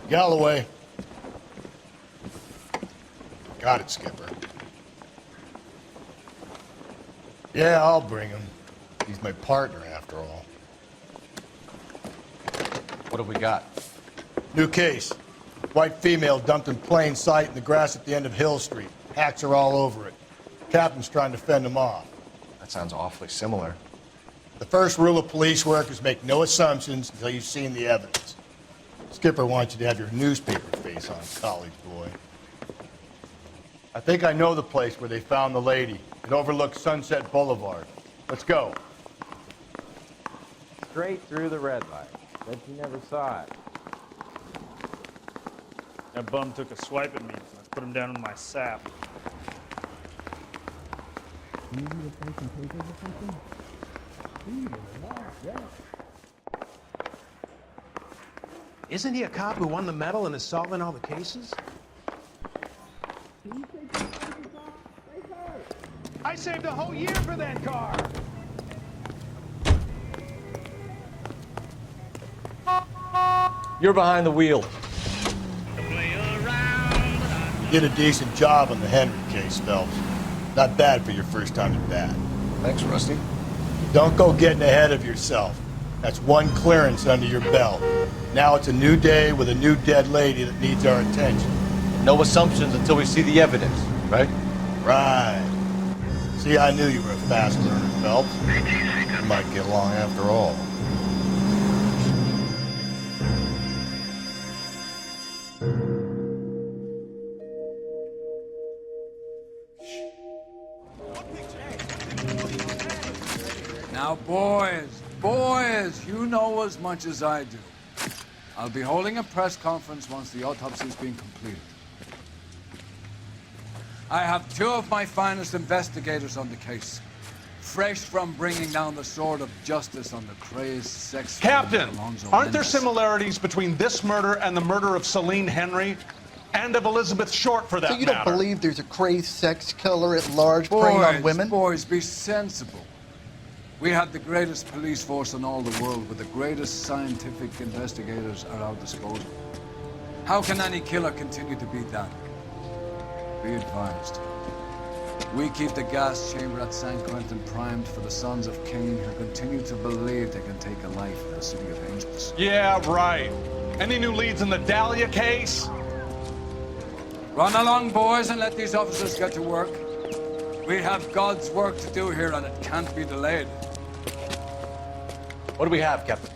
Galloway. Got it, Skipper. Yeah, I'll bring him. He's my partner, after all. What have we got? New case. White female dumped in plain sight in the grass at the end of Hill Street. Hacks are all over it. Captain's trying to fend him off. That sounds awfully similar. The first rule of police work is make no assumptions until you've seen the evidence. Skipper wants you to have your newspaper face on, college boy. I think I know the place where they found the lady. It overlooks Sunset Boulevard. Let's go. Straight through the red light. Bet you never saw it. That bum took a swipe at me, so I put him down in my sap. Isn't he a cop who won the medal and is solving all the cases? I saved a whole year for that car! You're behind the wheel. You did a decent job on the Henry case, Phelps. Not bad for your first time at bat. Thanks, Rusty. Don't go getting ahead of yourself. That's one clearance under your belt. Now it's a new day with a new dead lady that needs our attention. No assumptions until we see the evidence, right? Right. See, I knew you were a fast learner, Phelps. You might get along after all. Now, boys, you know as much as I do. I'll be holding a press conference once the autopsy's been completed. I have two of my finest investigators on the case, fresh from bringing down the sword of justice on the crazed sex... Captain, aren't there similarities between this murder and the murder of Celine Henry? And of Elizabeth Short, for that matter? So you don't believe there's a crazed sex killer at large preying on women? Boys, be sensible. We have the greatest police force in all the world, with the greatest scientific investigators at our disposal. How can any killer continue to beat that? Be advised. We keep the gas chamber at San Quentin primed for the sons of Cain who continue to believe they can take a life in the city of angels. Yeah, right. Any new leads in the Dahlia case? Run along, boys, and let these officers get to work. We have God's work to do here, and it can't be delayed. What do we have, Captain?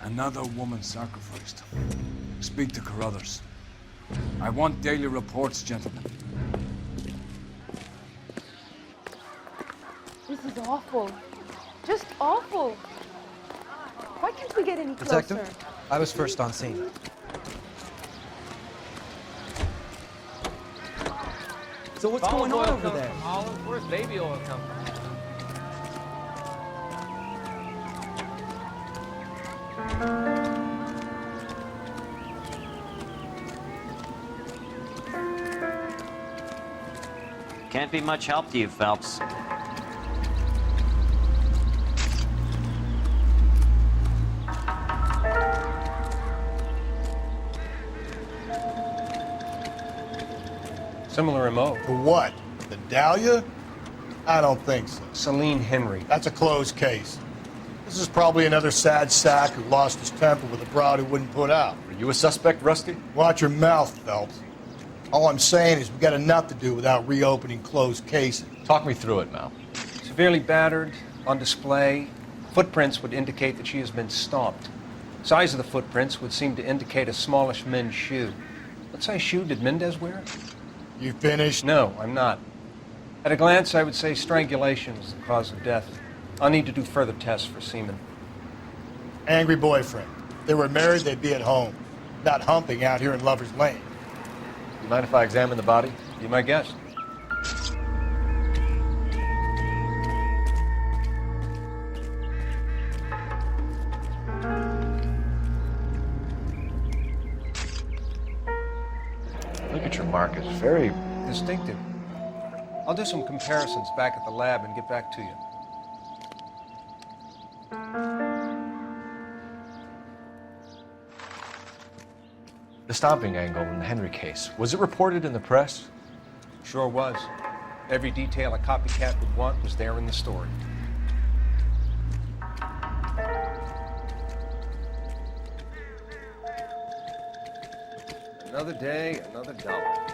Another woman sacrificed. Speak to Carruthers. I want daily reports, gentlemen. This is awful. Just awful. Why can't we get any closer? Detective, I was first on scene. So what's going on over there? Where's baby oil come from? Can't be much help to you, Phelps. Similar MO. For what? The Dahlia? I don't think so. Celine Henry. That's a closed case. This is probably another sad sack who lost his temper with a broad who wouldn't put out. Are you a suspect, Rusty? Watch your mouth, Phelps. All I'm saying is we've got enough to do without reopening closed cases. Talk me through it, Mal. Severely battered, on display. Footprints would indicate that she has been stomped. Size of the footprints would seem to indicate a smallish men's shoe. What size shoe did Mendez wear? You finished? No, I'm not. At a glance, I would say strangulation was the cause of death. I'll need to do further tests for semen. Angry boyfriend. If they were married, they'd be at home, not humping out here in Lover's Lane. You mind if I examine the body? Be my guest. Look at your mark. It's very Distinctive. I'll do some comparisons back at the lab and get back to you. The stomping angle in the Henry case. Was it reported in the press? Sure was. Every detail a copycat would want was there in the story. Another day, another dollar.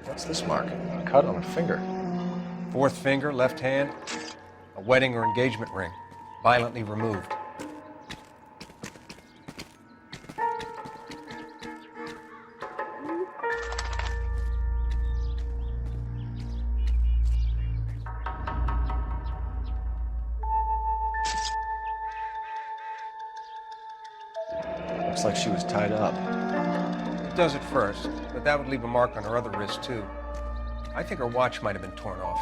What's this mark? A cut on a finger. Fourth finger, left hand, a wedding or engagement ring, violently removed. Looks like she was tied up. It does at first, but that would leave a mark on her other wrist, too. I think her watch might have been torn off.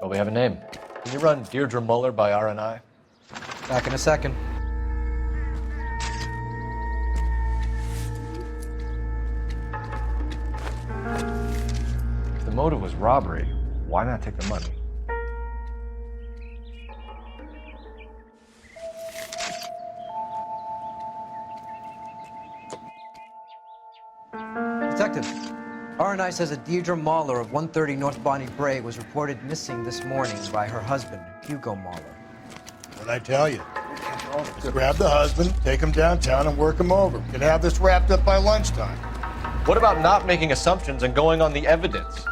Well, we have a name. Can you run Deirdre Muller by RNI? Back in a second. If the motive was robbery, why not take the money? Detective, RNI says that Deirdre Mahler of 130 North Bonnie Bray was reported missing this morning by her husband, Hugo Mahler. What'd I tell you? Just grab the husband, take him downtown, and work him over. We can have this wrapped up by lunchtime. What about not making assumptions and going on the evidence?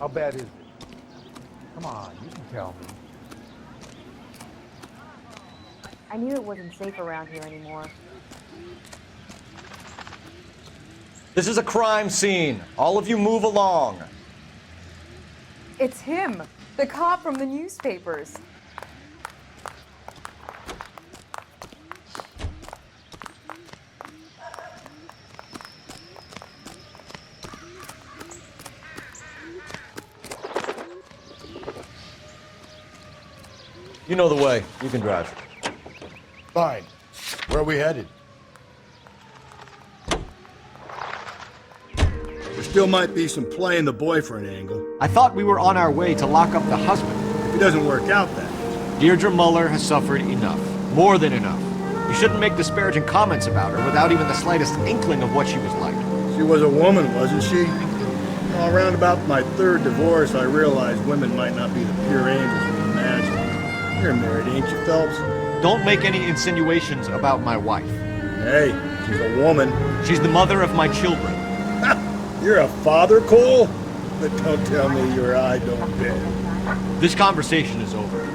How bad is it? Come on, you can tell me. I knew it wasn't safe around here anymore. This is a crime scene. All of you move along. It's him, the cop from the newspapers. You know the way. You can drive. Fine. Where are we headed? There still might be some play in the boyfriend angle. I thought we were on our way to lock up the husband. If it doesn't work out then. Deirdre Muller has suffered enough. More than enough. You shouldn't make disparaging comments about her without even the slightest inkling of what she was like. She was a woman, wasn't she? Well, around about my third divorce, I realized women might not be the pure angels we imagine. You're married, ain't you, Phelps? Don't make any insinuations about my wife. Hey, she's a woman. She's the mother of my children. You're a father, Cole? But don't tell me your eye don't bend. This conversation is over.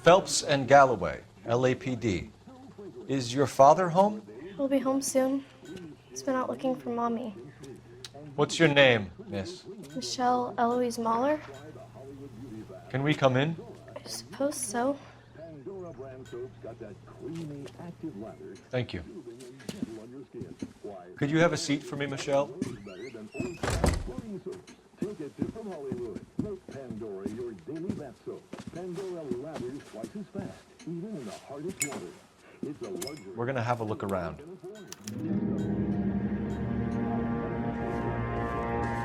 Phelps and Galloway, LAPD. Is your father home? He'll be home soon. He's been out looking for Mommy. What's your name, miss? Michelle Eloise Mahler? Can we come in? I suppose so. Thank you. Could you have a seat for me, Michelle? We're gonna have a look around.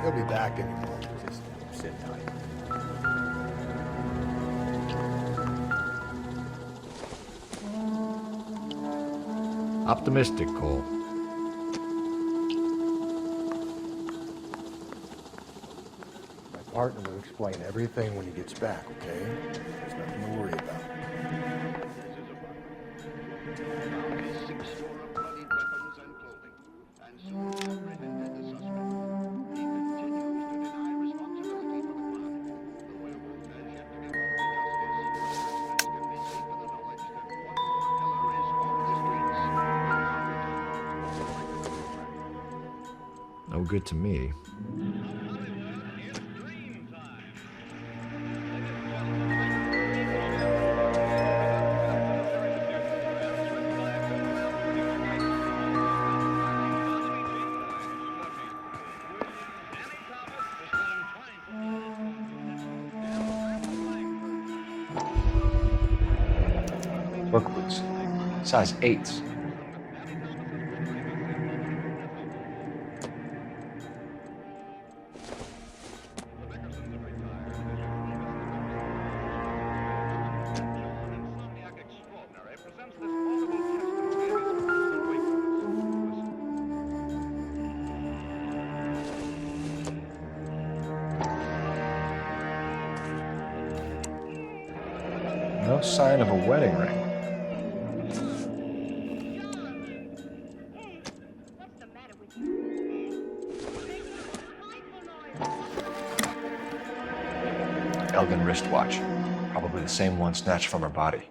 He'll be back in a moment. Just sit tight. Optimistic, Cole. My partner will explain everything when he gets back, okay? There's nothing to worry about. No good to me. Work boots, size 8s. No sign of a wedding ring. Elgin wristwatch. Probably the same one snatched from her body.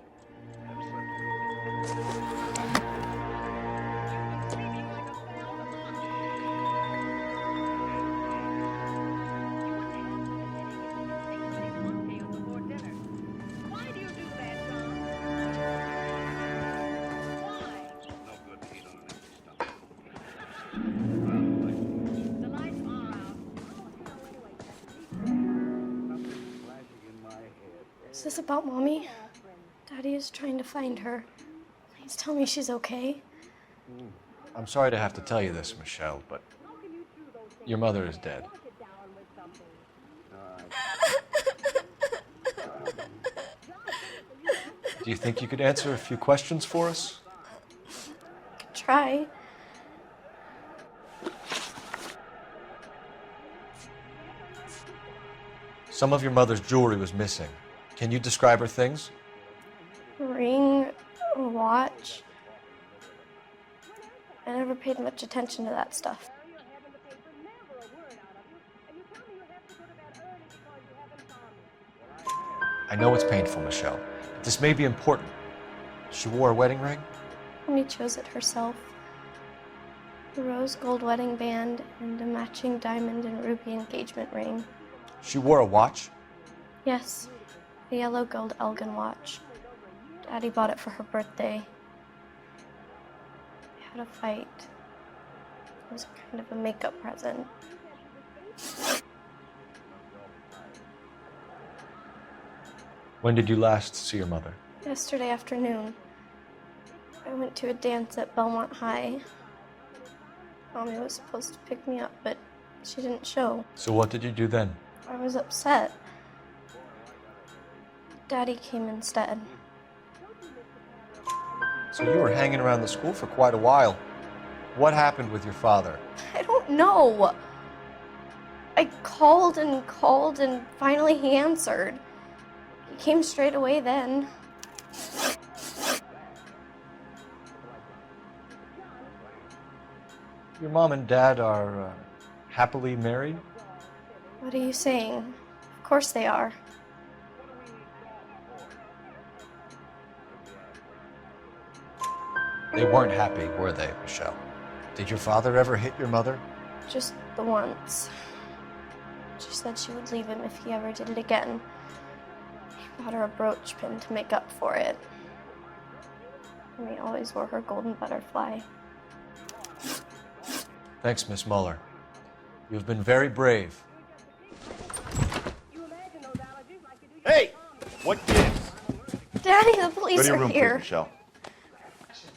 Is this about Mommy? Daddy is trying to find her. Please tell me she's okay. I'm sorry to have to tell you this, Michelle, but your mother is dead. Do you think you could answer a few questions for us? Try. Some of your mother's jewelry was missing. Can you describe her things? Ring, a watch. I never paid much attention to that stuff. I know it's painful, Michelle, but this may be important. She wore a wedding ring? Mommy chose it herself. A rose gold wedding band and a matching diamond and ruby engagement ring. She wore a watch? Yes, a yellow gold Elgin watch. Daddy bought it for her birthday. We had a fight. It was kind of a makeup present. When did you last see your mother? Yesterday afternoon. I went to a dance at Belmont High. Mommy was supposed to pick me up, but She didn't show. So what did you do then? I was upset. Daddy came instead. So you were hanging around the school for quite a while. What happened with your father? I don't know. I called and finally he answered. He came straight away then. Your mom and dad are happily married? What are you saying? Of course they are. They weren't happy, were they, Michelle? Did your father ever hit your mother? Just the once. She said she would leave him if he ever did it again. He bought her a brooch pin to make up for it. And he always wore her golden butterfly. Thanks, Miss Muller. You've been very brave. Hey! What gives? Daddy, the police Go to your are room, here. please, Michelle.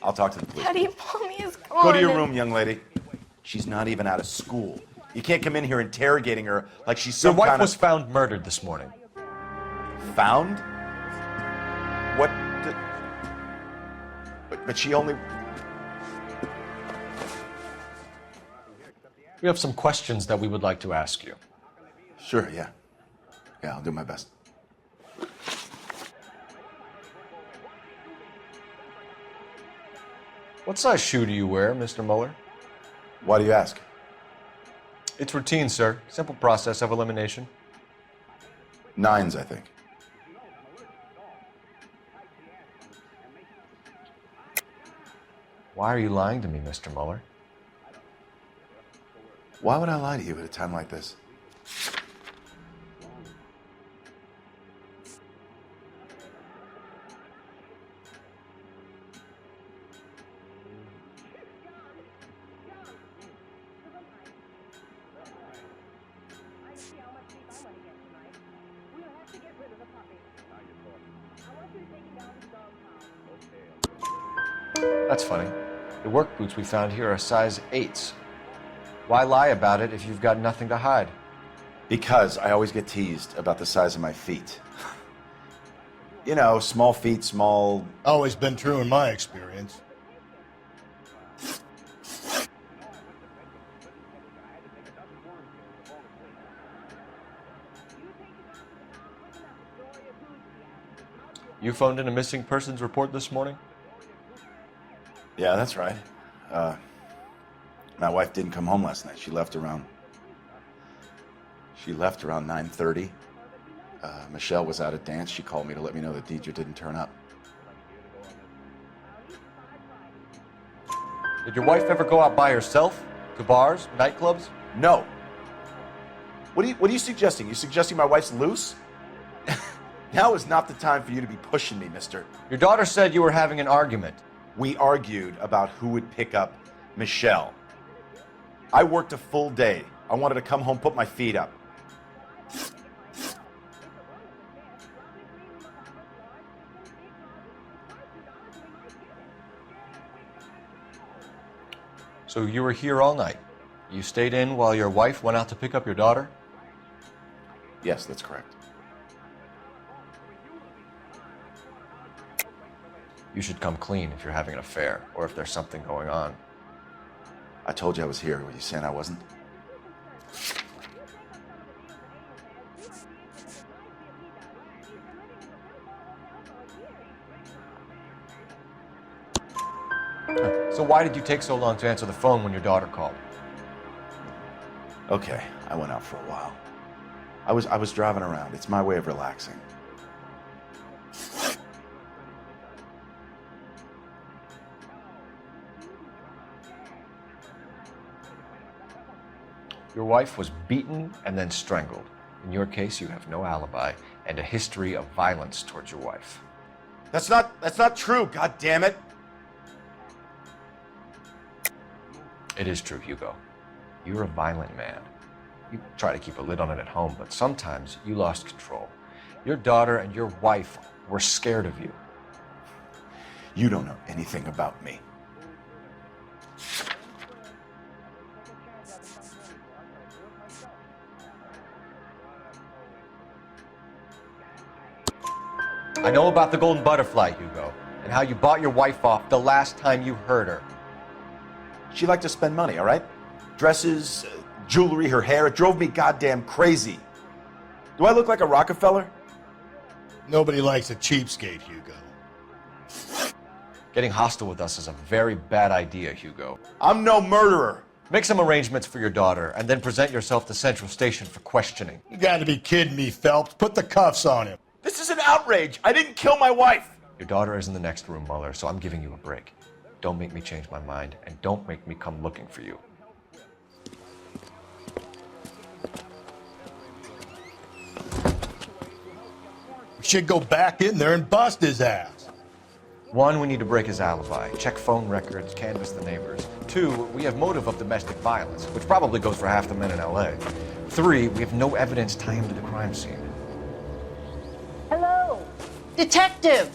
I'll talk to the police. Daddy, Mommy is gone. Go to your room, young lady. She's not even out of school. You can't come in here interrogating her like she's some Your wife kind was found murdered this morning. Found? What? But she only... We have some questions that we would like to ask you. Sure, yeah. Yeah, I'll do my best. What size shoe do you wear, Mr. Muller? Why do you ask? It's routine, sir. Simple process of elimination. 9s, I think. Why are you lying to me, Mr. Muller? Why would I lie to you at a time like this? That's funny. The work boots we found here are size 8s. Why lie about it if you've got nothing to hide? Because I always get teased about the size of my feet. You know, small feet, small... Always been true in my experience. You phoned in a missing persons report this morning? Yeah, that's right. My wife didn't come home last night. She left around 9:30. Michelle was out at dance. She called me to let me know that Deidre didn't turn up. Did your wife ever go out by herself? To bars, nightclubs? No. What are you suggesting? You suggesting my wife's loose? Now is not the time for you to be pushing me, mister. Your daughter said you were having an argument. We argued about who would pick up Michelle. I worked a full day. I wanted to come home, put my feet up. So you were here all night. You stayed in while your wife went out to pick up your daughter? Yes, that's correct. You should come clean if you're having an affair, or if there's something going on. I told you I was here. Were you saying I wasn't? So why did you take so long to answer the phone when your daughter called? Okay, I went out for a while. I was driving around. It's my way of relaxing. Your wife was beaten and then strangled. In your case, you have no alibi and a history of violence towards your wife. That's not true, God damn it. It is true, Hugo. You're a violent man. You try to keep a lid on it at home, but sometimes you lost control. Your daughter and your wife were scared of you. You don't know anything about me. I know about the golden butterfly, Hugo, and how you bought your wife off the last time you heard her. She liked to spend money, all right? Dresses, jewelry, her hair. It drove me goddamn crazy. Do I look like a Rockefeller? Nobody likes a cheapskate, Hugo. Getting hostile with us is a very bad idea, Hugo. I'm no murderer. Make some arrangements for your daughter, and then present yourself to Central Station for questioning. You gotta be kidding me, Phelps. Put the cuffs on him. This is an outrage. I didn't kill my wife. Your daughter is in the next room, Mueller, so I'm giving you a break. Don't make me change my mind, and don't make me come looking for you. We should go back in there and bust his ass. 1, we need to break his alibi, check phone records, canvass the neighbors. 2, we have motive of domestic violence, which probably goes for half the men in LA. 3, we have no evidence tying him to the crime scene. Hello, detective.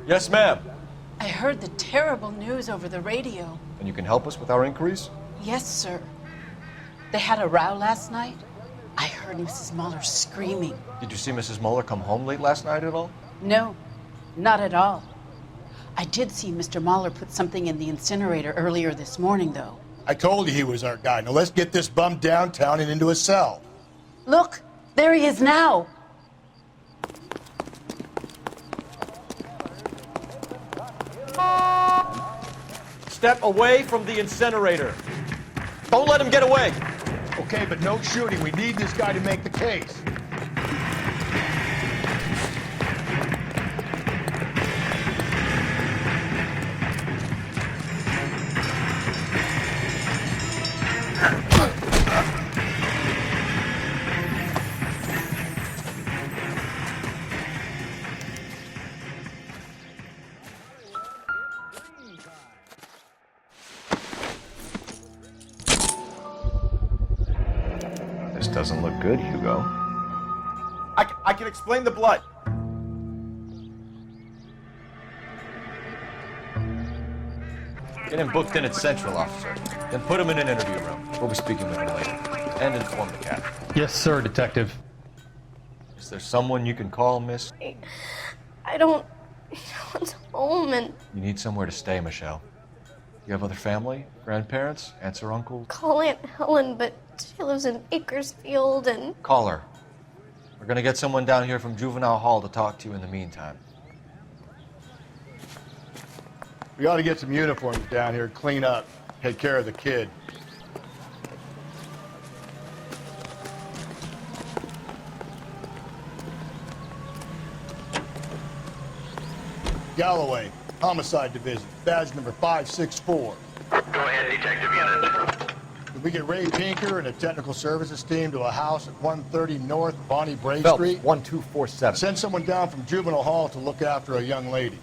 Yes, ma'am. I heard the terrible news over the radio. And you can help us with our inquiries? Yes, sir. They had a row last night. I heard Mrs. Mueller screaming. Did you see Mrs. Mueller come home late last night at all? No, not at all. I did see Mr. Mueller put something in the incinerator earlier this morning, though. I told you he was our guy. Now let's get this bum downtown and into a cell. Look, there he is now. Step away from the incinerator. Don't let him get away. Okay, but no shooting. We need this guy to make the case. This doesn't look good, Hugo. I can explain the blood. Get him booked in at Central, officer. Then put him in an interview room. We'll be speaking with him later. And inform the captain. Yes, sir, detective. Is there someone you can call, miss? I don't want home, and You need somewhere to stay, Michelle. You have other family? Grandparents? Aunts or uncles? call Aunt Helen, but she lives in Bakersfield, and Call her. We're gonna get someone down here from Juvenile Hall to talk to you in the meantime. We ought to get some uniforms down here, clean up, take care of the kid. Galloway, Homicide Division, badge number 564. Go ahead, Detective Unit. Did we get Ray Pinker and a technical services team to a house at 130 North Bonnie Bray Phelps, Street? 1247. Send someone down from Juvenile Hall to look after a young lady.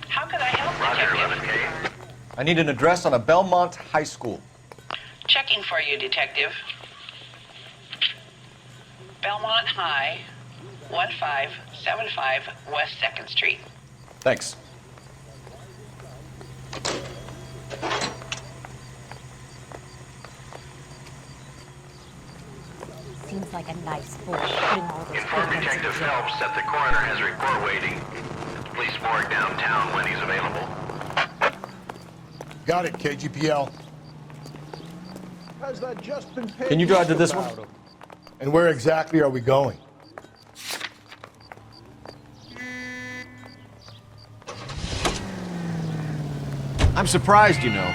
How can I help, Detective? I need an address on a Belmont High School. Checking for you, Detective. Belmont High, 1575 West 2nd Street. Thanks. Seems like a nice boy putting all those Inform Detective Phelps that the coroner has a report waiting at the police morgue downtown when he's available. Got it, KGPL. Has that just been paid? Can you drive to this one? And where exactly are we going? I'm surprised, you know.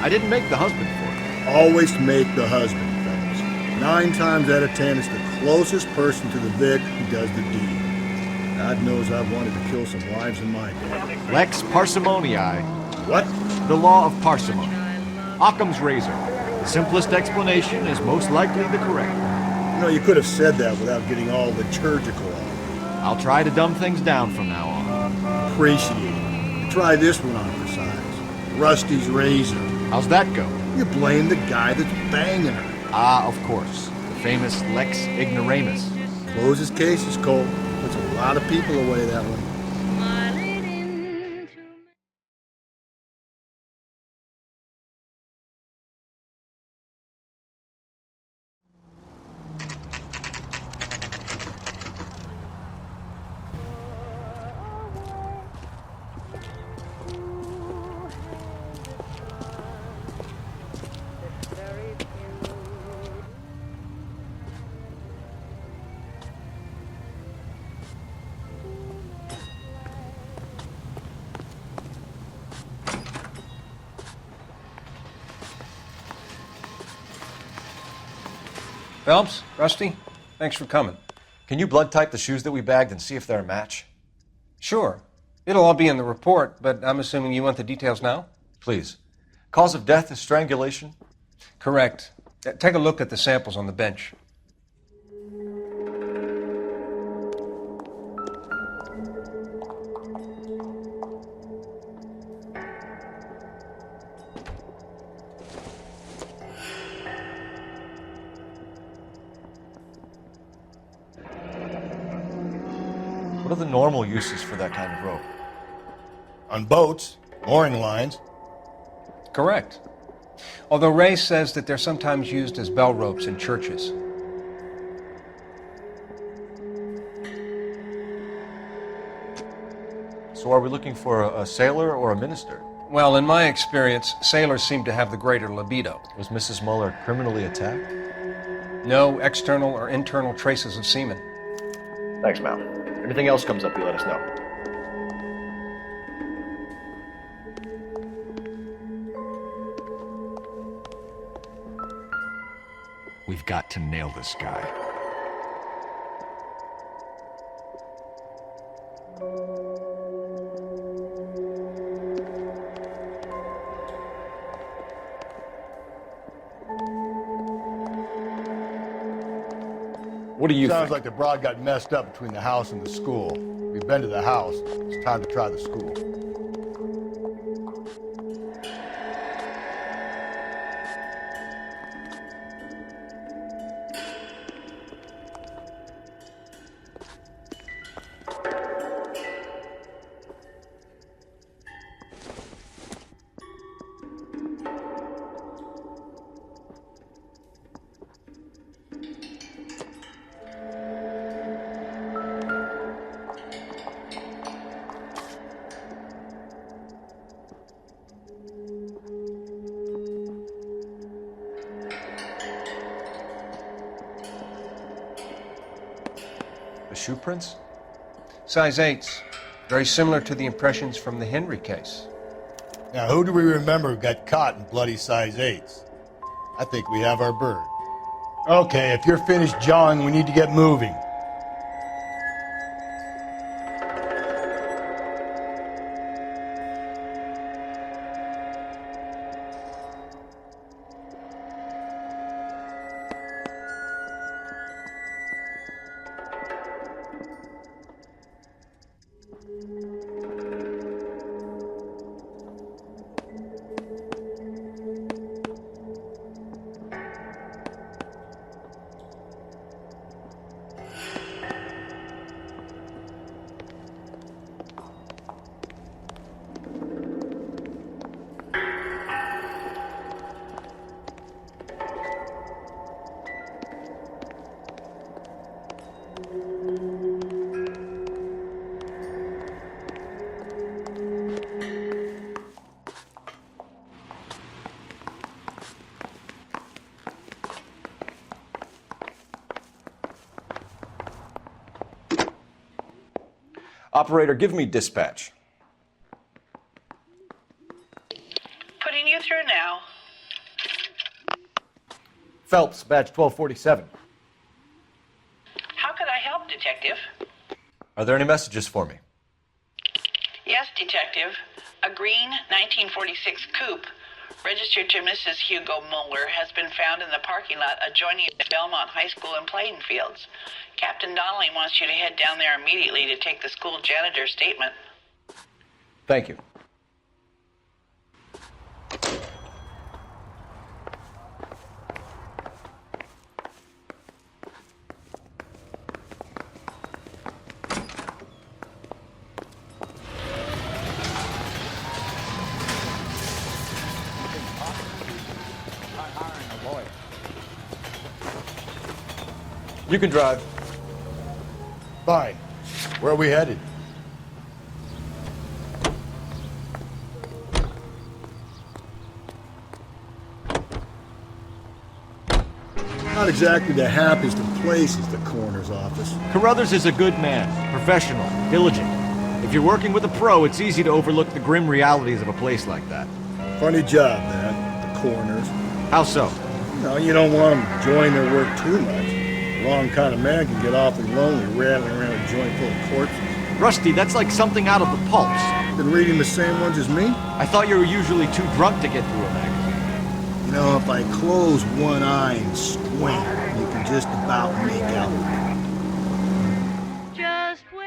I didn't make the husband for it. Always make the husband, fellas. 9 times out of 10, it's the closest person to the Vic who does the deed. God knows I've wanted to kill some wives in my day. Lex parsimoniae. What? The law of parsimony. Occam's razor. The simplest explanation is most likely the correct. You know, you could have said that without getting all liturgical on it. I'll try to dumb things down from now on. Appreciate it. Try this one on for size. Rusty's razor. How's that go? You blame the guy that's banging her. Ah, of course. The famous Lex ignoramus. Closes cases, Cole. Puts a lot of people away that one. Phelps, Rusty, thanks for coming. Can you blood type the shoes that we bagged and see if they're a match? Sure. It'll all be in the report, but I'm assuming you want the details now? Please. Cause of death is strangulation? Correct. Take a look at the samples on the bench. What are the normal uses for that kind of rope? On boats, mooring lines. Correct. Although Ray says that they're sometimes used as bell ropes in churches. So are we looking for a sailor or a minister? Well, in my experience, sailors seem to have the greater libido. Was Mrs. Muller criminally attacked? No external or internal traces of semen. Thanks, Mal. Anything else comes up, you let us know. We've got to nail this guy. What do you Sounds think? like the broad got messed up between the house and the school. We've been to the house. It's time to try the school. The shoe prints? Size 8s. Very similar to the impressions from the Henry case. Now, who do we remember got caught in bloody size 8s? I think we have our bird. Okay, if you're finished jawing, we need to get moving. Operator, give me dispatch. Putting you through now. Phelps, badge 1247. How could I help, Detective? Are there any messages for me? Yes, Detective. A green 1946 coupe, registered to Mrs. Hugo Muller, has been found in the parking lot adjoining the Belmont High School and playing fields. Captain Donnelly wants you to head down there immediately to take the school janitor's statement. Thank you. You can drive. Fine. Where are we headed? Not exactly the happiest of places, the coroner's office. Carruthers is a good man, professional, diligent. If you're working with a pro, it's easy to overlook the grim realities of a place like that. Funny job, that. The coroner's. How so? No, you don't want them enjoying their work too much. The wrong kind of man can get awfully lonely rattling around a joint full of corpses. Rusty, that's like something out of the pulps. Been reading the same ones as me? I thought you were usually too drunk to get through a magazine. You know, if I close one eye and squint, you can just about make out. Just wait.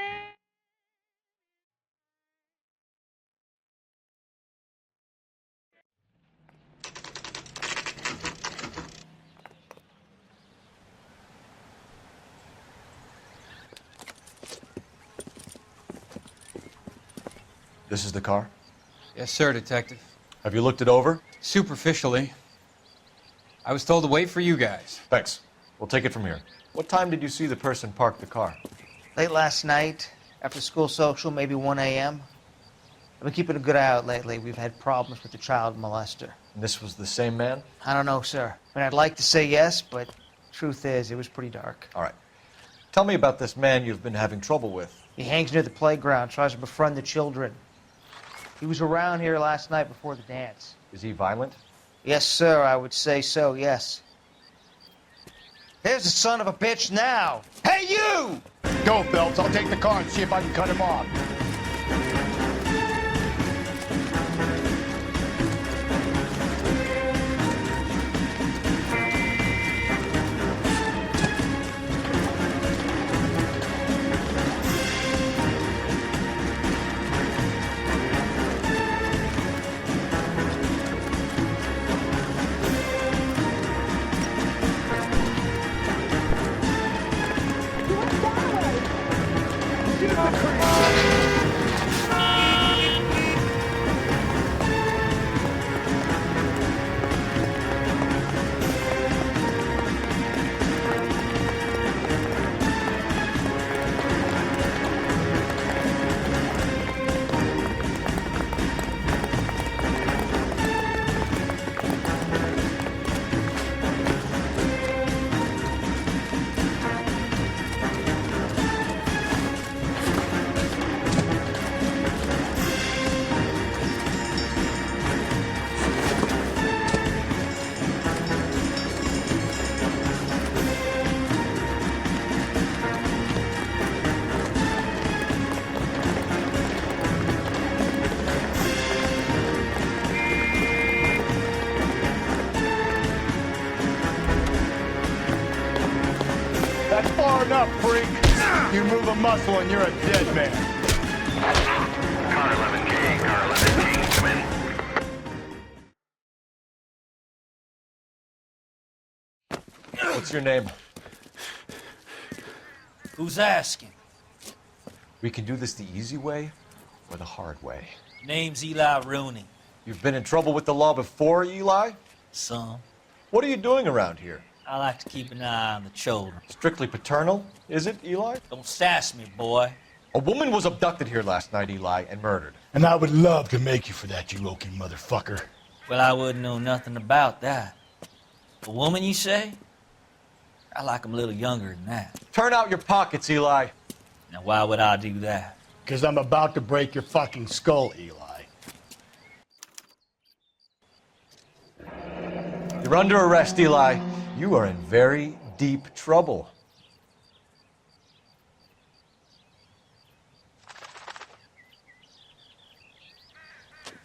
This is the car? Yes, sir, Detective. Have you looked it over? Superficially. I was told to wait for you guys. Thanks. We'll take it from here. What time did you see the person park the car? Late last night, after school social, maybe 1 a.m. I've been keeping a good eye out lately. We've had problems with the child molester. And this was the same man? I don't know, sir. I mean, I'd like to say yes, but truth is, it was pretty dark. All right. Tell me about this man you've been having trouble with. He hangs near the playground, tries to befriend the children. He was around here last night before the dance. Is he violent? Yes, sir, I would say so, yes. Here's the son of a bitch now. Hey, you! Go, Phelps. I'll take the car and see if I can cut him off. That's far enough, freak. You move a muscle and you're a dead man. Car 11K, car 11K, come in. What's your name? Who's asking? We can do this the easy way or the hard way. Name's Eli Rooney. You've been in trouble with the law before, Eli? Some. What are you doing around here? I like to keep an eye on the children. Strictly paternal, is it, Eli? Don't sass me, boy. A woman was abducted here last night, Eli, and murdered. And I would love to make you for that, you Okie motherfucker. Well, I wouldn't know nothing about that. A woman, you say? I like 'em a little younger than that. Turn out your pockets, Eli. Now, why would I do that? Because I'm about to break your fucking skull, Eli. You're under arrest, Eli. You are in very deep trouble.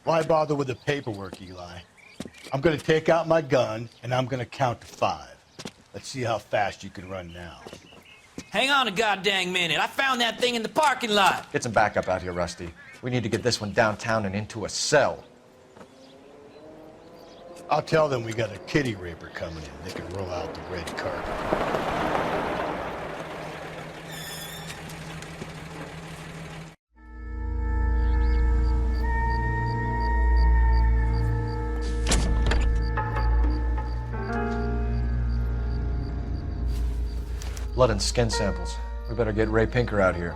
Why bother with the paperwork, Eli? I'm going to take out my gun, and I'm going to count to 5. Let's see how fast you can run now. Hang on a goddamn minute. I found that thing in the parking lot. Get some backup out here, Rusty. We need to get this one downtown and into a cell. I'll tell them we got a kitty raper coming in. They can roll out the red carpet. Blood and skin samples. We better get Ray Pinker out here.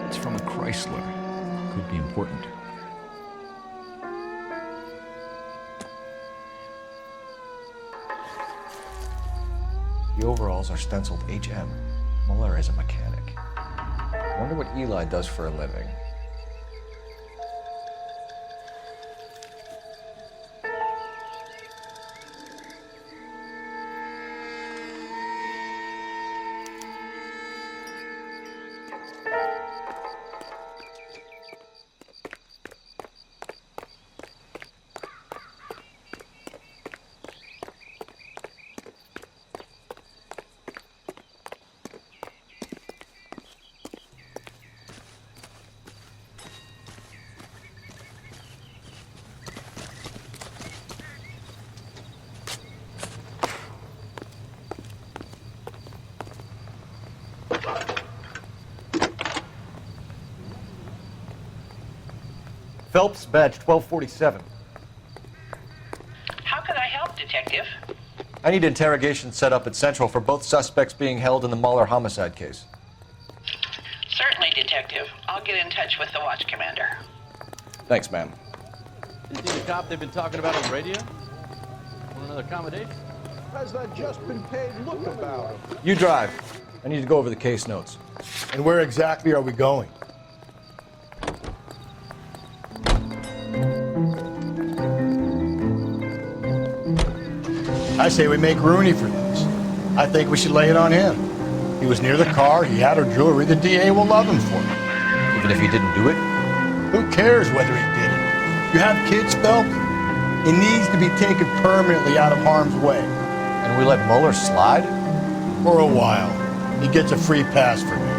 It's from a Chrysler. Could be important. The overalls are stenciled HM. Muller is a mechanic. I wonder what Eli does for a living. Phelps, badge 1247. How can I help, Detective? I need interrogation set up at Central for both suspects being held in the Mahler homicide case. Certainly, Detective. I'll get in touch with the watch commander. Thanks, ma'am. Is he the cop they've been talking about on the radio? Want another accommodation? Has that just been paid look about him? You drive. I need to go over the case notes. And where exactly are we going? I say we make Rooney for this. I think we should lay it on him. He was near the car, he had her jewelry, the DA will love him for it. Even if he didn't do it? Who cares whether he did it? You have kids, Phelps? He needs to be taken permanently out of harm's way. And we let Mueller slide? For a while. He gets a free pass for me.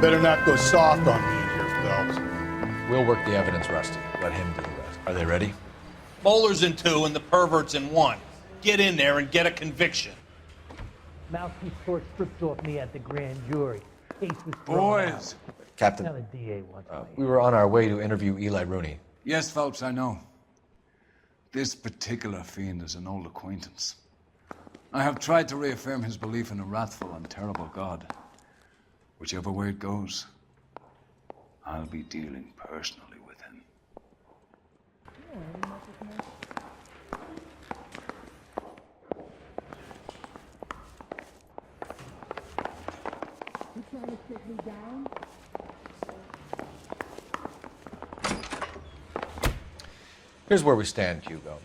Better not go soft on me in here, Phelps. We'll work the evidence, Rusty. Let him do the rest. Are they ready? Bowler's in 2 and the pervert's in 1. Get in there and get a conviction. Mouthpiece tore strips off me at the grand jury. Case was thrown Boys! out. Captain, Now the DA wants me. we were on our way to interview Eli Rooney. Yes, Phelps, I know. This particular fiend is an old acquaintance. I have tried to reaffirm his belief in a wrathful and terrible God. Whichever way it goes, I'll be dealing personally with him. You trying to take me down? Here's where we stand, Hugo.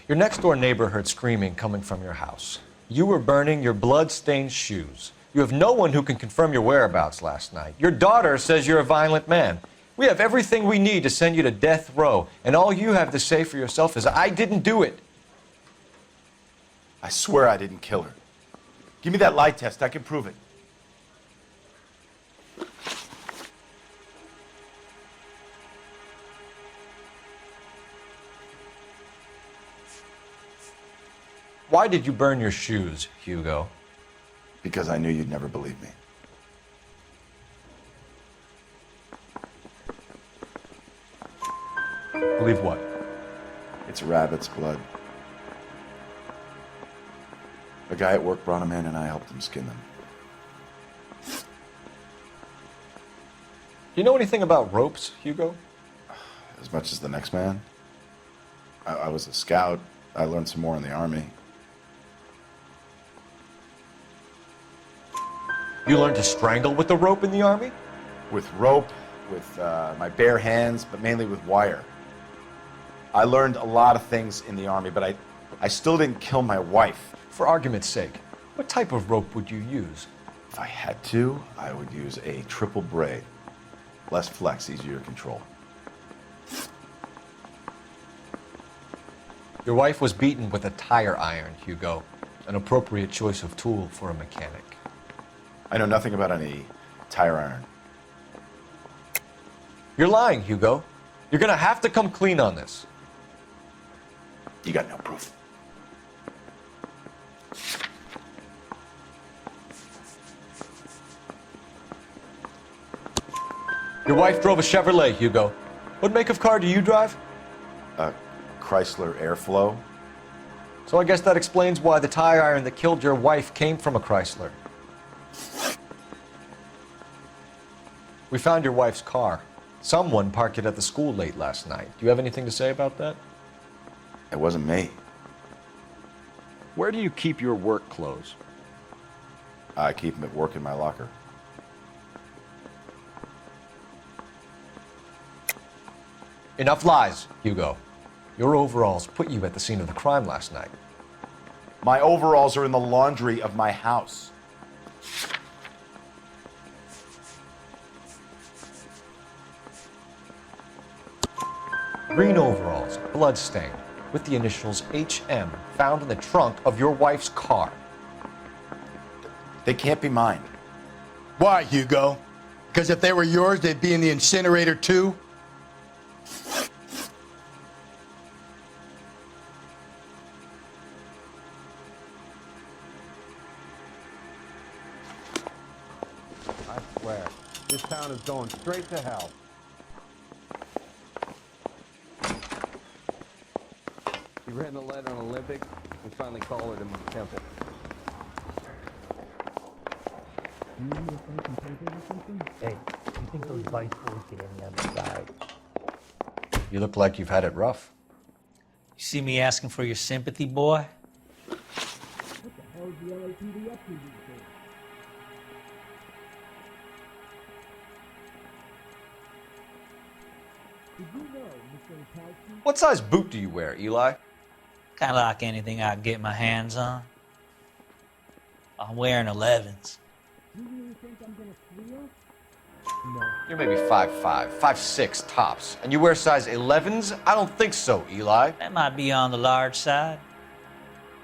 Your next-door neighbor heard screaming coming from your house. You were burning your blood-stained shoes. You have no one who can confirm your whereabouts last night. Your daughter says you're a violent man. We have everything we need to send you to death row, and all you have to say for yourself is, I didn't do it. I swear I didn't kill her. Give me that lie test. I can prove it. Why did you burn your shoes, Hugo? Because I knew you'd never believe me. Believe what? It's rabbit's blood. A guy at work brought him in and I helped him skin them. You know anything about ropes, Hugo? As much as the next man. I was a scout. I learned some more in the Army. You learned to strangle with the rope in the Army? With rope, with my bare hands, but mainly with wire. I learned a lot of things in the Army, but I still didn't kill my wife. For argument's sake, what type of rope would you use? If I had to, I would use a triple braid. Less flex, easier to control. Your wife was beaten with a tire iron, Hugo. An appropriate choice of tool for a mechanic. I know nothing about any tire iron. You're lying, Hugo. You're gonna have to come clean on this. You got no proof. Your wife drove a Chevrolet, Hugo. What make of car do you drive? A Chrysler Airflow. So I guess that explains why the tire iron that killed your wife came from a Chrysler. We found your wife's car. Someone parked it at the school late last night. Do you have anything to say about that? It wasn't me. Where do you keep your work clothes? I keep them at work in my locker. Enough lies, Hugo. Your overalls put you at the scene of the crime last night. My overalls are in the laundry of my house. Green overalls, bloodstained, with the initials HM found in the trunk of your wife's car. They can't be mine. Why, Hugo? Because if they were yours, they'd be in the incinerator too? I swear, this town is going straight to hell. You written a letter on Olympic? We finally collared him in the temple. Hey, you think those vice boys get any other side? You look like you've had it rough. You see me asking for your sympathy, boy? What the hell is the LAPD up to these days? Did you know, Mr. Kowski? What size boot do you wear, Eli? Kind of like anything I can get my hands on. I'm wearing 11s. You really think I'm gonna squeal? No. You're maybe 5'5", 5'6" tops. And you wear size 11s? I don't think so, Eli. That might be on the large side.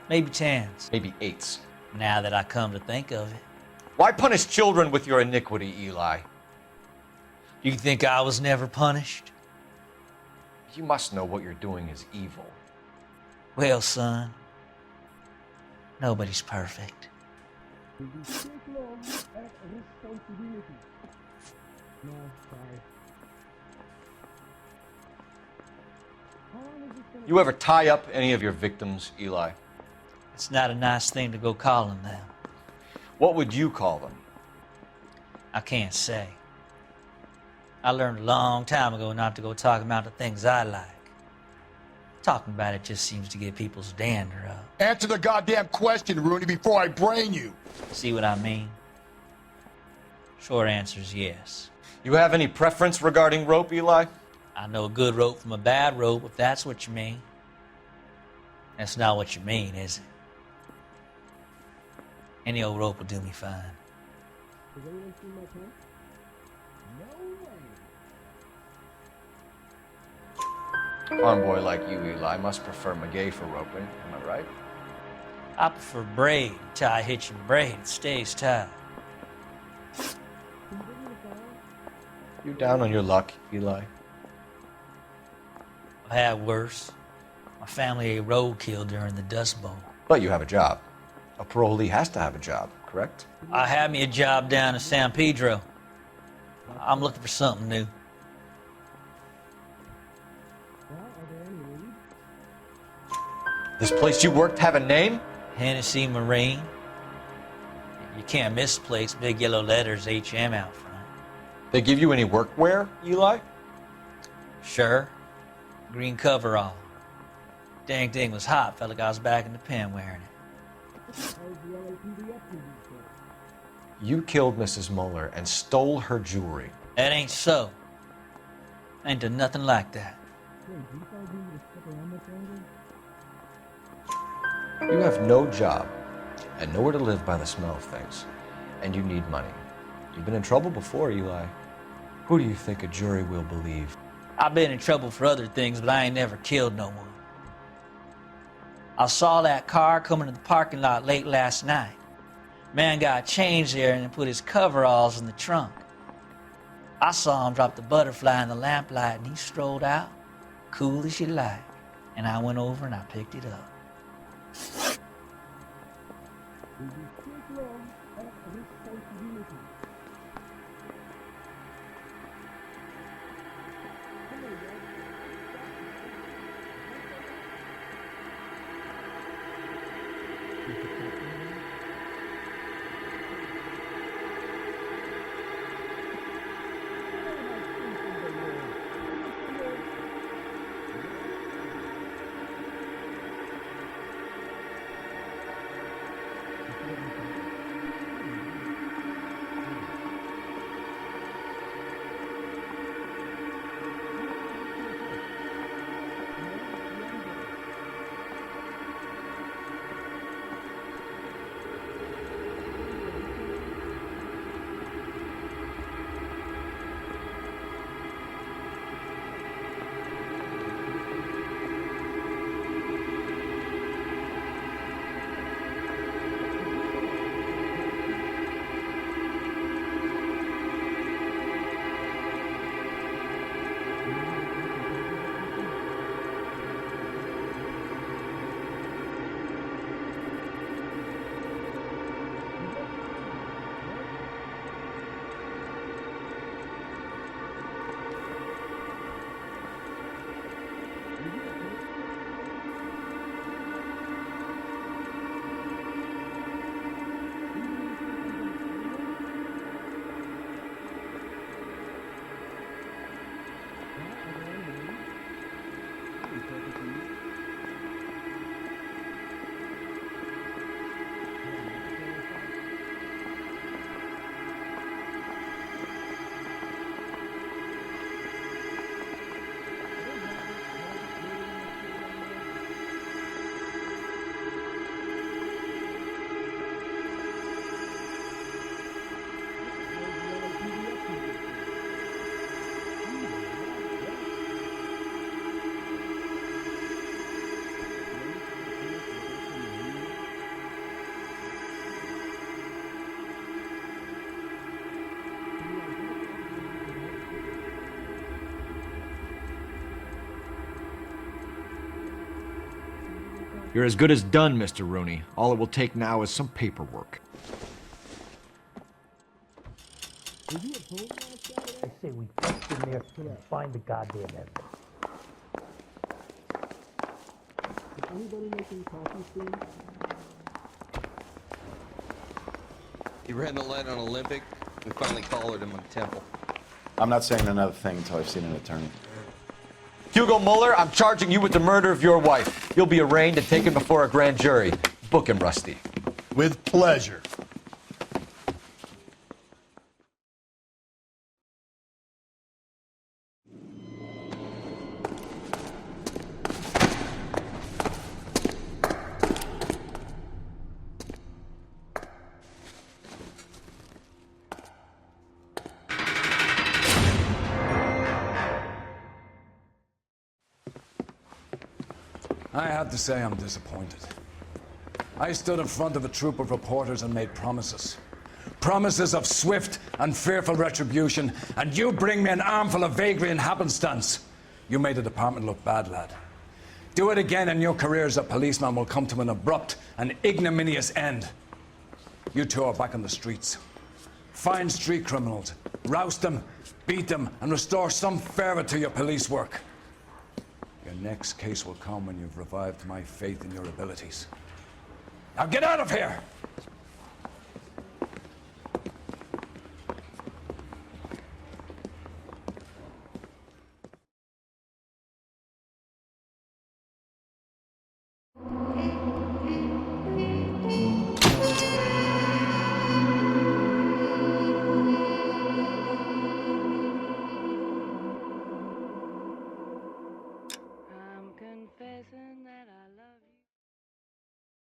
Maybe 10s. Maybe 8s. Now that I come to think of it. Why punish children with your iniquity, Eli? You think I was never punished? You must know what you're doing is evil. Well, son, nobody's perfect. You ever tie up any of your victims, Eli? It's not a nice thing to go calling them. What would you call them? I can't say. I learned a long time ago not to go talking about the things I like. Talking about it just seems to get people's dander up. Answer the goddamn question, Rooney, before I brain you. See what I mean? Short answer is yes. You have any preference regarding rope, Eli? I know a good rope from a bad rope, if that's what you mean. That's not what you mean, is it? Any old rope will do me fine. Has anyone seen my pen? No way. Convoy like you, Eli, must prefer McGay for roping. Am I right? I prefer braid. Tie hitching braid. It stays tied. You down on your luck, Eli? I've had worse. My family ate roadkill during the Dust Bowl. But you have a job. A parolee has to have a job, correct? I had me a job down in San Pedro. I'm looking for something new. This place you worked have a name? Hennessy Marine. You can't miss the place. Big yellow letters, HM out front. They give you any workwear, Eli? Sure. Green coverall. Dang thing was hot. Felt like I was back in the pen wearing it. You killed Mrs. Muller and stole her jewelry. That ain't so. Ain't done nothing like that. You have no job and nowhere to live by the smell of things. And you need money. You've been in trouble before, Eli. Who do you think a jury will believe? I've been in trouble for other things, but I ain't never killed no one. I saw that car coming to the parking lot late last night. Man got changed there and put his coveralls in the trunk. I saw him drop the butterfly in the lamplight and he strolled out, cool as you like. And I went over and I picked it up. You're as good as done, Mr. Rooney. All it will take now is some paperwork. I say we bust in there and find the goddamn evidence. Is anybody making coffee soon? He ran the light on Olympic. We finally collared him on Temple. I'm not saying another thing until I've seen an attorney. Hugo Muller, I'm charging you with the murder of your wife. You'll be arraigned and taken before a grand jury. Book him, Rusty. With pleasure. I have to say I'm disappointed. I stood in front of a troop of reporters and made promises. Promises of swift and fearful retribution, and you bring me an armful of vagary and happenstance. You made the department look bad, lad. Do it again and your career as a policeman will come to an abrupt and ignominious end. You two are back on the streets. Find street criminals, roust them, beat them, and restore some fervor to your police work. Your next case will come when you've revived my faith in your abilities. Now get out of here!